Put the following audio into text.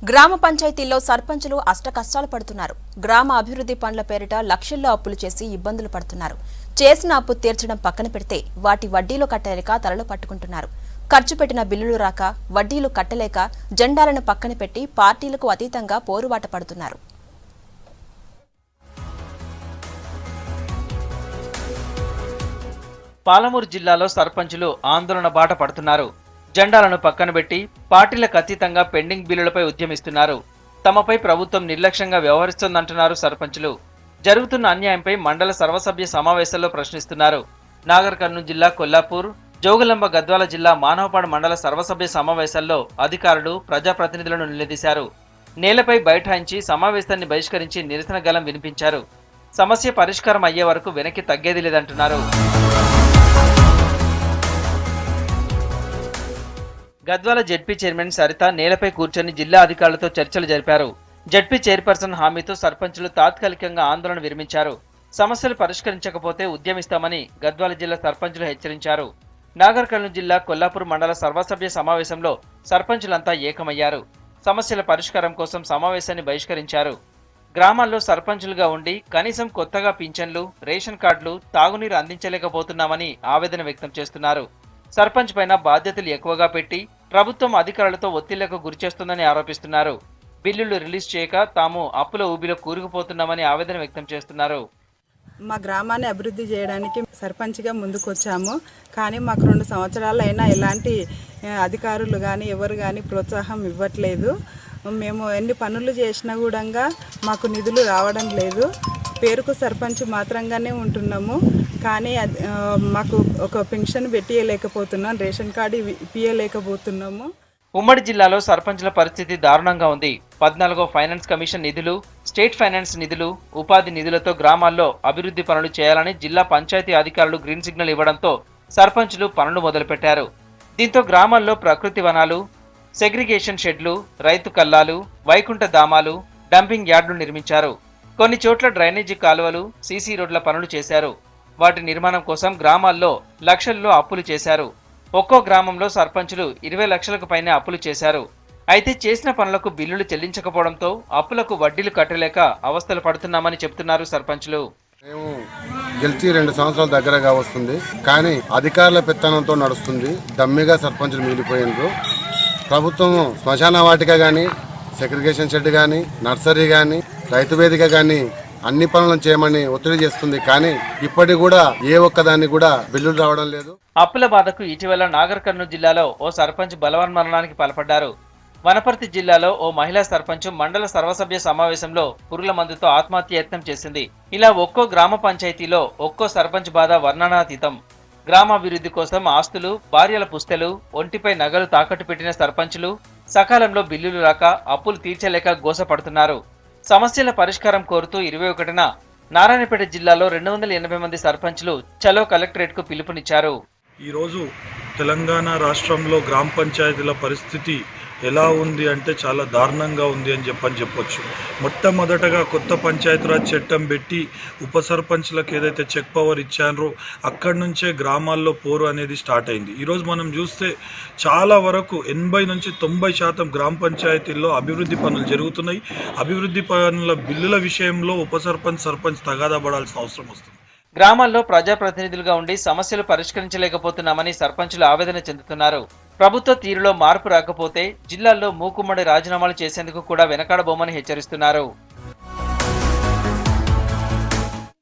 గ్రామ పంచాయతీల్లో సర్పంచులు అష్టకష్టాలు పడుతున్నారు. గ్రామ అభివృద్ధి పనుల పేరిట లక్షల్లో అప్పులు చేసి ఇబ్బందులు పడుతున్నారు. చేసిన అప్పు తీర్చడం పక్కన పెడితే వాటి వడ్డీలు కట్టలేక తలలు పట్టుకుంటున్నారు. ఖర్చు పెట్టిన బిల్లులు రాక, వడ్డీలు కట్టలేక జెండాలను పక్కన పెట్టి పార్టీలకు అతీతంగా పోరుబాట పడుతున్నారు. పాలమూరు జిల్లాలో సర్పంచులు ఆందోళన బాట పడుతున్నారు. జెండాలను పక్కన పెట్టి పార్టీలకు అతీతంగా పెండింగ్ బిల్లులపై ఉద్యమిస్తున్నారు. తమపై ప్రభుత్వం నిర్లక్ష్యంగా వ్యవహరిస్తోందంటున్నారు సర్పంచులు. జరుగుతున్న అన్యాయంపై మండల సర్వసభ్య సమావేశాల్లో ప్రశ్నిస్తున్నారు. నాగర్ కర్నూలు జిల్లా కొల్లాపూర్, జోగులాంబ గద్వాల జిల్లా మానవపాడు మండల సర్వసభ్య సమావేశాల్లో అధికారులు, ప్రజాప్రతినిధులను నిలదీశారు. నేలపై బైఠాయించి సమావేశాన్ని బహిష్కరించి నిరసన గళం వినిపించారు. సమస్య పరిష్కారం అయ్యే వరకు వెనక్కి తగ్గేది లేదంటున్నారు. గద్వాల జెడ్పీ చైర్మన్ సరిత నేలపై కూర్చొని జిల్లా అధికారులతో చర్చలు జరిపారు. జెడ్పీ చైర్పర్సన్ హామీతో సర్పంచులు తాత్కాలికంగా ఆందోళన విరమించారు. సమస్యలు పరిష్కరించకపోతే ఉద్యమిస్తామని గద్వాల జిల్లా సర్పంచులు హెచ్చరించారు. నాగర్ కర్నూలు జిల్లా కొల్లాపూర్ మండల సర్వసభ్య సమావేశంలో సర్పంచులంతా ఏకమయ్యారు. సమస్యల పరిష్కారం కోసం సమావేశాన్ని బహిష్కరించారు. గ్రామాల్లో సర్పంచులుగా ఉండి కనీసం కొత్తగా పింఛన్లు, రేషన్ కార్డులు, తాగునీరు అందించలేకపోతున్నామని ఆవేదన వ్యక్తం చేస్తున్నారు. సర్పంచ్ పైన బాధ్యతలు ఎక్కువగా పెట్టి ప్రభుత్వం అధికారులతో ఒత్తిళ్లకు గురిచేస్తుందని ఆరోపిస్తున్నారు. బిల్లులు రిలీజ్ చేయక తాము అప్పుల ఊబిలో కూరుకుపోతున్నామని ఆవేదన వ్యక్తం చేస్తున్నారు. మా గ్రామాన్ని అభివృద్ధి చేయడానికి సర్పంచ్గా ముందుకొచ్చాము. కానీ మాకు 2 సంవత్సరాలు అయినా ఎలాంటి అధికారులు కానీ ఎవరు కానీ ప్రోత్సాహం ఇవ్వట్లేదు. మేము ఎన్ని పనులు చేసినా కూడా మాకు నిధులు రావడం లేదు. పేరుకు సర్పంచ్ మాత్రంగానే ఉంటున్నాము. కానీ మాకు ఒక పెన్షన్ పెట్టియలేకపోతున్నాం, రేషన్ కార్డు ఇప్పియలేకపోతున్నాము. ఉమ్మడి జిల్లాలో సర్పంచుల పరిస్థితి దారుణంగా ఉంది. 14వ ఫైనాన్స్ కమిషన్ నిధులు, స్టేట్ ఫైనాన్స్ నిధులు, ఉపాధి నిధులతో గ్రామాల్లో అభివృద్ధి పనులు చేయాలని జిల్లా పంచాయతీ అధికారులు గ్రీన్ సిగ్నల్ ఇవ్వడంతో సర్పంచులు పనులు మొదలుపెట్టారు. దీంతో గ్రామాల్లో ప్రకృతి వనాలు, సెగ్రిగేషన్ షెడ్లు, రైతు కల్లాలు, వైకుంఠ ధామాలు, డంపింగ్ యార్డులు నిర్మించారు. కొన్ని చోట్ల డ్రైనేజీ కాలువలు, సీసీ రోడ్ల పనులు చేశారు. వాటి నిర్మాణం కోసం గ్రామాల్లో లక్షల్లో అప్పులు చేశారు. ఒక్కో గ్రామంలో సర్పంచులు 20 లక్షలకు పైనే అప్పులు చేశారు. అయితే చేసిన పనులకు బిల్లులు చెల్లించకపోవడంతో అప్పులకు వడ్డీలు కట్టలేక అవస్థలు పడుతున్నామని చెబుతున్నారు సర్పంచులు. మేము గెలిచి 2 సంవత్సరాల దగ్గరగా వస్తుంది. కానీ అధికారుల పెత్తనంతో నడుస్తుంది. దమ్మిగా సర్పంచులు మిగిలిపోయినారు. ప్రభుత్వం శ్మశాన వాటిక కానీ, సెగ్రిగేషన్ షెడ్ కానీ, నర్సరీ కానీ, రైతు వేదిక కానీ అన్ని పనులను చేయమని ఒత్తిడి చేస్తుంది. కానీ ఇప్పటికి కూడా ఏ ఒక్కదాన్ని కూడా బిల్లులు రావడం లేదు. అప్పుల బాధకు ఇటీవల నాగర్ కర్నూలు జిల్లాలో ఓ సర్పంచ్ బలవన్మరణానికి పాల్పడ్డారు. వనపర్తి జిల్లాలో ఓ మహిళా సర్పంచ్ మండల సర్వసభ్య సమావేశంలో పురుగుల మందుతో ఆత్మహత్య యత్నం చేసింది. ఇలా ఒక్కో గ్రామ పంచాయతీలో ఒక్కో సర్పంచ్ బాధ వర్ణనాతీతం. గ్రామాభివృద్ధి కోసం ఆస్తులు, భార్యల పుస్తెలు, ఒంటిపై నగలు తాకట్టు పెట్టిన సర్పంచులు సకాలంలో బిల్లులు రాక అప్పులు తీర్చలేక గోసపడుతున్నారు. సమస్యల పరిష్కారం కోరుతూ 21న నారాయణపేట జిల్లాలో 280 మంది సర్పంచులు చలో కలెక్టరేట్ కు పిలుపునిచ్చారు. ఈరోజు తెలంగాణ రాష్ట్రంలో గ్రామ పంచాయతీల పరిస్థితి ఎలా ఉంది అంటే చాలా దారుణంగా ఉంది అని చెప్పొచ్చు. మొట్టమొదటగా కొత్త పంచాయతీరాజ్ చట్టం పెట్టి ఉప సర్పంచ్లకు ఏదైతే చెక్ పవర్ ఇచ్చారో అక్కడి నుంచే గ్రామాల్లో పోరు అనేది స్టార్ట్ అయింది. ఈరోజు మనం చూస్తే చాలా వరకు 80 నుంచి 90% గ్రామ పంచాయతీల్లో అభివృద్ధి పనులు జరుగుతున్నాయి. అభివృద్ధి పనుల బిల్లుల విషయంలో ఉప సర్పంచ్ తగాదా పడాల్సిన అవసరం వస్తుంది. గ్రామాల్లో ప్రజాప్రతినిధులుగా ఉండి సమస్యలు పరిష్కరించలేకపోతున్నామని సర్పంచులు ఆవేదన చెందుతున్నారు. ప్రభుత్వ తీరులో మార్పు రాకపోతే జిల్లాల్లో మూకుమ్మడి రాజీనామాలు చేసేందుకు కూడా వెనకాడబోమని హెచ్చరిస్తున్నారు.